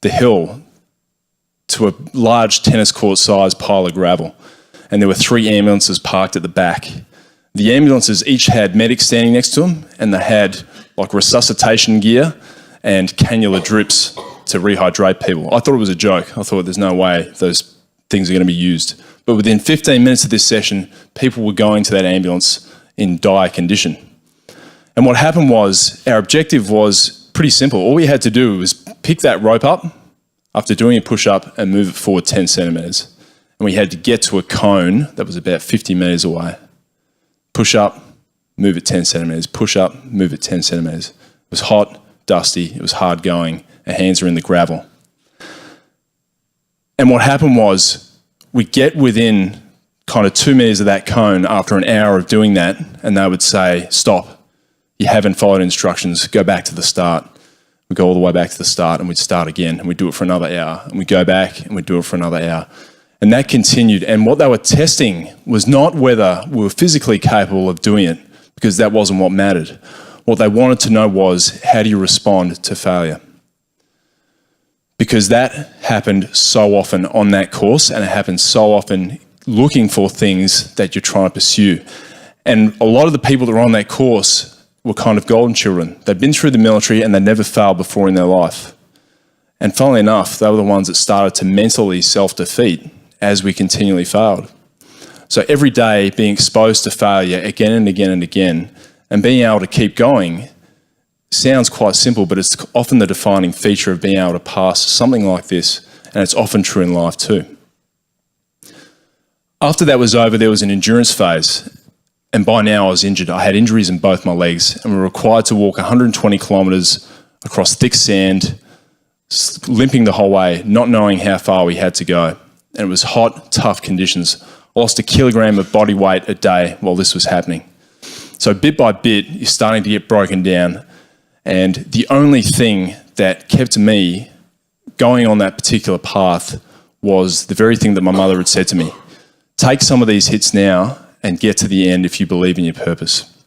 the hill to a large tennis court-sized pile of gravel, and there were 3 ambulances parked at the back. The ambulances each had medics standing next to them, and they had like resuscitation gear and cannula drips to rehydrate people. I thought it was a joke. I thought there's no way those things are going to be used. But within 15 minutes of this session, people were going to that ambulance in dire condition. And what happened was, our objective was pretty simple. All we had to do was pick that rope up after doing a push-up and move it forward 10 centimetres. And we had to get to a cone that was about 50 metres away. Push up, move it 10 centimetres. Push up, move it 10 centimetres. It was hot, dusty, it was hard going. Our hands were in the gravel. And what happened was, we get within kind of 2 metres of that cone after an hour of doing that, and they would say, stop, you haven't followed instructions, go back to the start. We'd go all the way back to the start and we'd start again, and we'd do it for another hour, and we'd go back and we'd do it for another hour. And that continued, and what they were testing was not whether we were physically capable of doing it, because that wasn't what mattered. What they wanted to know was, how do you respond to failure? Because that happened so often on that course, and it happened so often looking for things that you're trying to pursue. And a lot of the people that were on that course were kind of golden children. They'd been through the military and they'd never failed before in their life. And funnily enough, they were the ones that started to mentally self-defeat as we continually failed. So every day being exposed to failure again and again and again, and being able to keep going sounds quite simple, but it's often the defining feature of being able to pass something like this, and it's often true in life too. After that was over, there was an endurance phase, and by now I was injured. I had injuries in both my legs, and we were required to walk 120 kilometres across thick sand, limping the whole way, not knowing how far we had to go. And it was hot, tough conditions. I lost 1 kilogram of body weight a day while this was happening. So bit by bit, you're starting to get broken down. And the only thing that kept me going on that particular path was the very thing that my mother had said to me. Take some of these hits now and get to the end if you believe in your purpose.